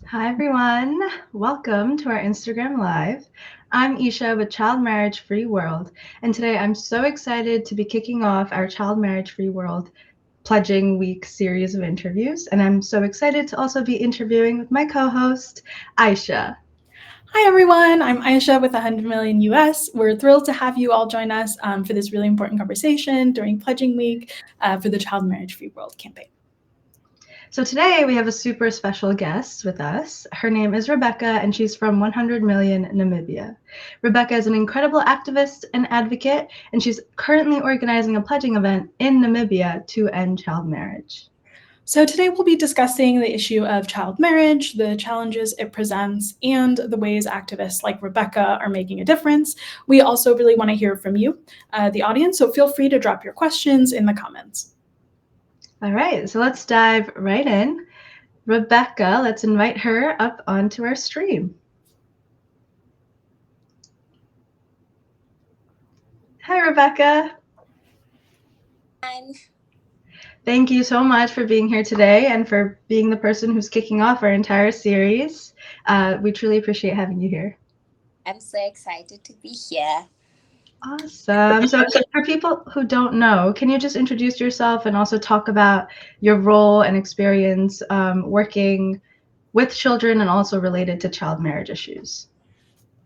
Hi, everyone. Welcome to our Instagram Live. I'm Esha with Child Marriage Free World, and today I'm so excited to be kicking off our Child Marriage Free World Pledging Week series of interviews, and I'm so excited to also be interviewing with my co-host, Aicha. Hi, everyone. I'm Aisha with 100 Million US. We're thrilled to have you all join us for this really important conversation during Pledging Week for the Child Marriage Free World campaign. So today we have a super special guest with us. Her name is Rebekka, and she's from 100 Million Namibia. Rebekka is an incredible activist and advocate, and she's currently organizing a pledging event in Namibia to end child marriage. So today we'll be discussing the issue of child marriage, the challenges it presents, and the ways activists like Rebekka are making a difference. We also really want to hear from you, the audience, so feel free to drop your questions in the comments. All right, so let's dive right in. Rebekka, let's invite her up onto our stream. Hi, Rebekka. And Thank you so much for being here today and for being the person who's kicking off our entire series. We truly appreciate having you here. I'm so excited to be here. Awesome. So for people who don't know, can you just introduce yourself and also talk about your role and experience working with children and also related to child marriage issues?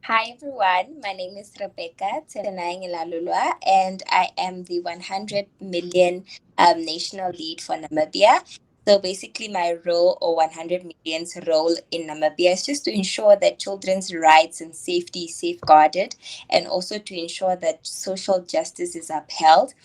Hi everyone, my name is Rebekka-Tsenaye Nghilalulwa and I am the 100 million national lead for Namibia. So basically my role, or 100 million's role in Namibia, is just to ensure that children's rights and safety is safeguarded and also to ensure that social justice is upheld.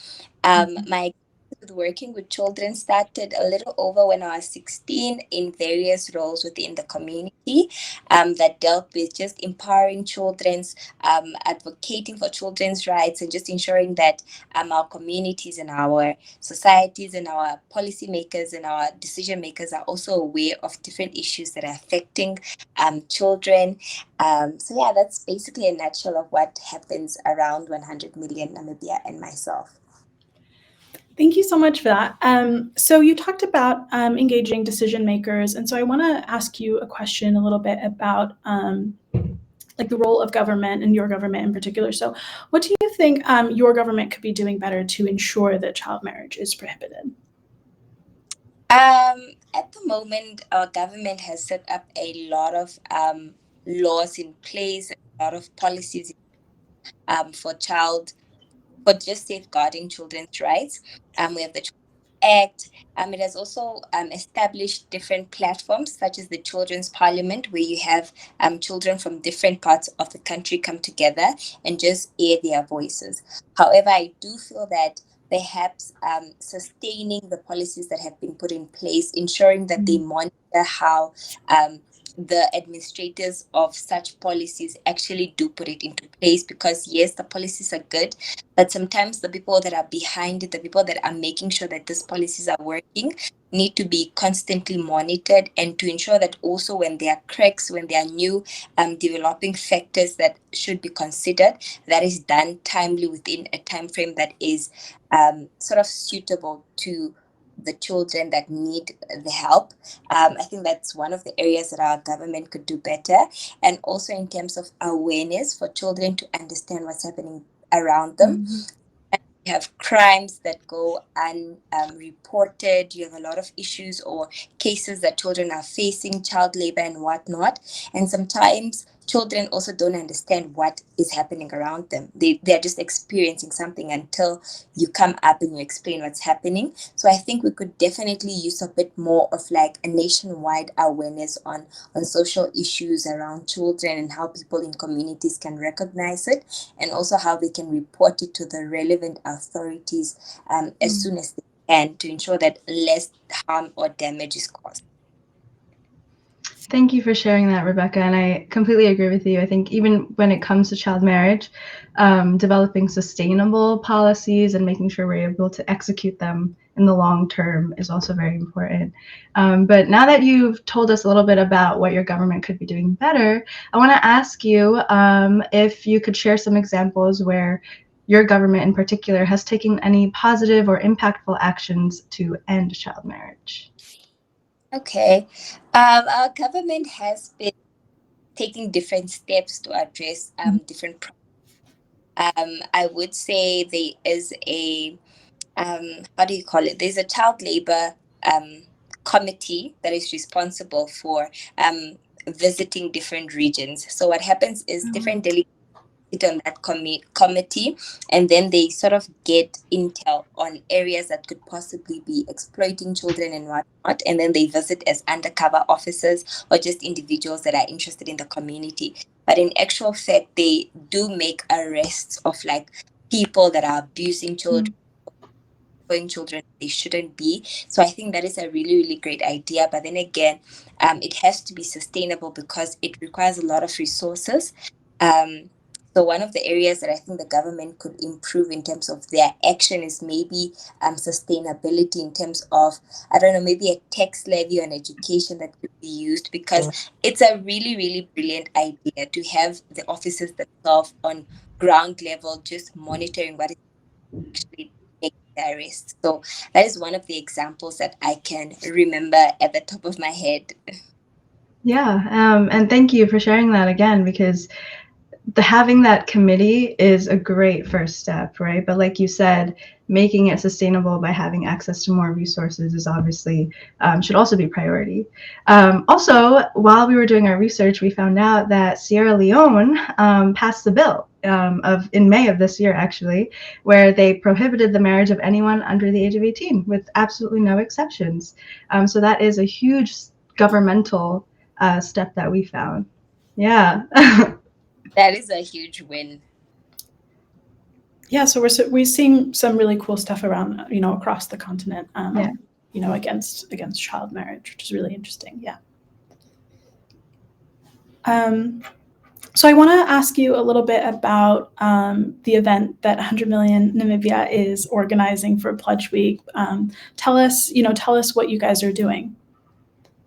My with working with children started a little over when I was 16 in various roles within the community that dealt with just empowering children's, advocating for children's rights, and just ensuring that our communities and our societies and our policymakers and our decision makers are also aware of different issues that are affecting children. So, yeah, that's basically a nutshell of what happens around 100 million Namibia and myself. Thank you so much for that. So you talked about engaging decision makers, and so I want to ask you a question a little bit about like the role of government and your government in particular. So, what do you think your government could be doing better to ensure that child marriage is prohibited? At the moment, our government has set up a lot of laws in place, a lot of policies for for just safeguarding children's rights. We have the Act. It has also established different platforms, such as the Children's Parliament, where you have children from different parts of the country come together and just air their voices. However, I do feel that perhaps sustaining the policies that have been put in place, ensuring that they monitor how the administrators of such policies actually do put it into place, because yes, the policies are good, but sometimes the people that are behind it, the people that are making sure that these policies are working, need to be constantly monitored, and to ensure that also when there are cracks, when there are new developing factors that should be considered, that is done timely within a time frame that is sort of suitable to the children that need the help. I think that's one of the areas that our government could do better. And also in terms of awareness for children to understand what's happening around them. You have crimes that go unreported. You have a lot of issues or cases that children are facing, child labor and whatnot. And sometimes children also don't understand what is happening around them. They're just experiencing something until you come up and you explain what's happening. So I think we could definitely use a bit more of like a nationwide awareness on social issues around children and how people in communities can recognize it, and also how they can report it to the relevant authorities as soon as they can, to ensure that less harm or damage is caused. Thank you for sharing that, Rebekka. And I completely agree with you. I think even when it comes to child marriage, developing sustainable policies and making sure we're able to execute them in the long term is also very important. But now that you've told us a little bit about what your government could be doing better, I want to ask you if you could share some examples where your government in particular has taken any positive or impactful actions to end child marriage. Okay. Our government has been taking different steps to address different problems. I would say there is a how do you call it? There's a child labor committee that is responsible for visiting different regions. So what happens is different delegates sit on that committee, and then they sort of get intel on areas that could possibly be exploiting children and whatnot, and then they visit as undercover officers or just individuals that are interested in the community. But in actual fact, they do make arrests of like people that are abusing children, going children they shouldn't be. So I think that is a really, really great idea. But then again, it has to be sustainable because it requires a lot of resources. So one of the areas that I think the government could improve in terms of their action is maybe sustainability in terms of, I don't know, maybe a tax levy on education that could be used, because it's a really, really brilliant idea to have the officers themselves on ground level just monitoring what is actually taking the arrest. So that is one of the examples that I can remember at the top of my head. Yeah, and thank you for sharing that again, because having that committee is a great first step, right? But like you said, making it sustainable by having access to more resources is obviously should also be priority. Also, while we were doing our research, we found out that Sierra Leone passed the bill in May of this year, actually, where they prohibited the marriage of anyone under the age of 18 with absolutely no exceptions. So that is a huge governmental step that we found. Yeah. That is a huge win. Yeah, so we're seeing some really cool stuff around, across the continent, against child marriage, which is really interesting. Yeah. So I want to ask you a little bit about the event that 100 Million Namibia is organizing for Pledge Week. Tell us what you guys are doing.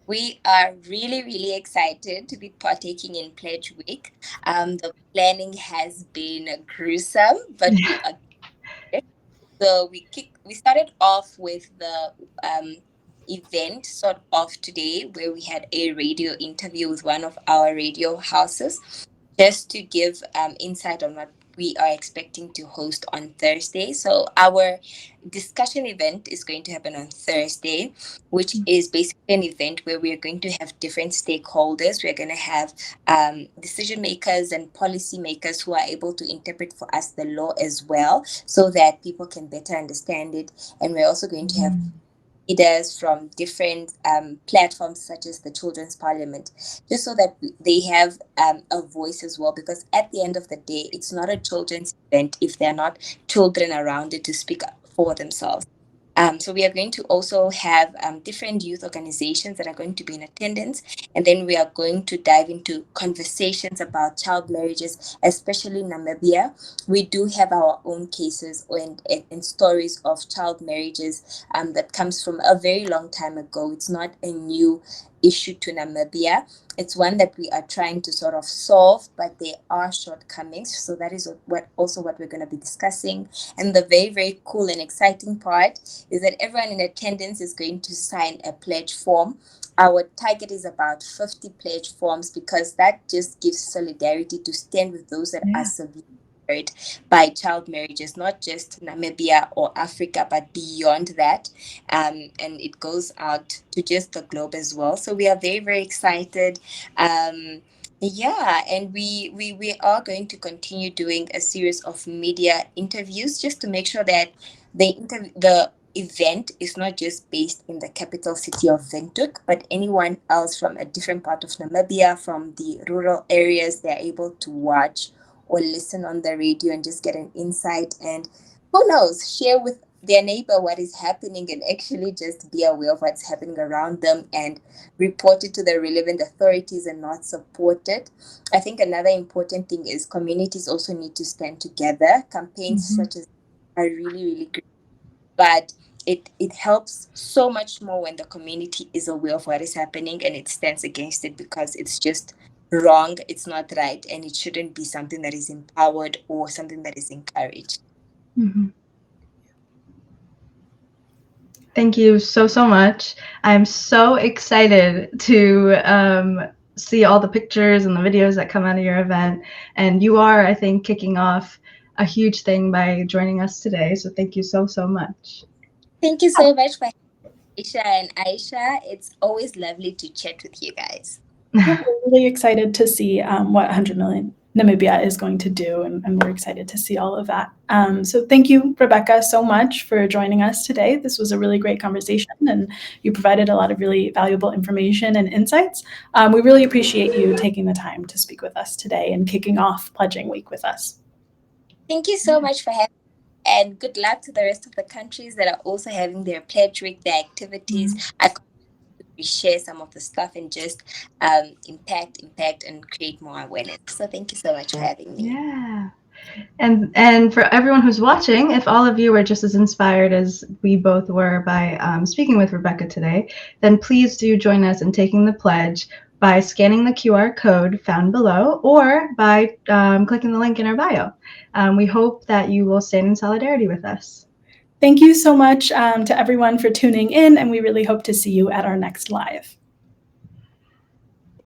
We are really, really excited to be partaking in Pledge Week. The planning has been gruesome, but we are. So we started off with the event sort of today, where we had a radio interview with one of our radio houses, just to give insight on what we are expecting to host on Thursday. So our discussion event is going to happen on Thursday, which is basically an event where we are going to have different stakeholders. We're going to have decision makers and policy makers who are able to interpret for us the law as well, so that people can better understand it. And we're also going to have leaders from different platforms such as the Children's Parliament, just so that they have a voice as well, because at the end of the day, it's not a children's event if there are not children around it to speak up for themselves. So we are going to also have different youth organizations that are going to be in attendance. And then we are going to dive into conversations about child marriages, especially in Namibia. We do have our own cases and stories of child marriages that comes from a very long time ago. It's not a new issue to Namibia. It's one that we are trying to sort of solve, but there are shortcomings. So that is what we're going to be discussing. And the very, very cool and exciting part is that everyone in attendance is going to sign a pledge form. Our target is about 50 pledge forms, because that just gives solidarity to stand with those that are severely hurt by child marriages, not just Namibia or Africa, but beyond that. And it goes out to just the globe as well. So we are very, very excited. And we are going to continue doing a series of media interviews, just to make sure that the event is not just based in the capital city of Windhoek, but anyone else from a different part of Namibia, from the rural areas, they're able to watch or listen on the radio and just get an insight, and who knows, share with their neighbor what is happening, and actually just be aware of what's happening around them and report it to the relevant authorities and not support it. I think another important thing is communities also need to stand together. Campaigns such as are really, really great, but it helps so much more when the community is aware of what is happening and it stands against it, because it's just wrong, it's not right, and it shouldn't be something that is empowered or something that is encouraged. Thank you so, so much. I'm so excited to see all the pictures and the videos that come out of your event. And you are, I think, kicking off a huge thing by joining us today. So thank you so, so much. Thank you so much for Esha and Aicha. It's always lovely to chat with you guys. Yeah, we're really excited to see what 100 million Namibia is going to do, and we're excited to see all of that. So thank you, Rebekka, so much for joining us today. This was a really great conversation, and you provided a lot of really valuable information and insights. We really appreciate you taking the time to speak with us today and kicking off Pledging Week with us. Thank you so much for having me, and good luck to the rest of the countries that are also having their Pledge Week, their activities. I we share some of the stuff and just impact and create more awareness. So thank you so much for having me. Yeah. And for everyone who's watching, if all of you are just as inspired as we both were by speaking with Rebekka today, then please do join us in taking the pledge by scanning the QR code found below or by clicking the link in our bio. We hope that you will stand in solidarity with us. Thank you so much to everyone for tuning in, and we really hope to see you at our next live.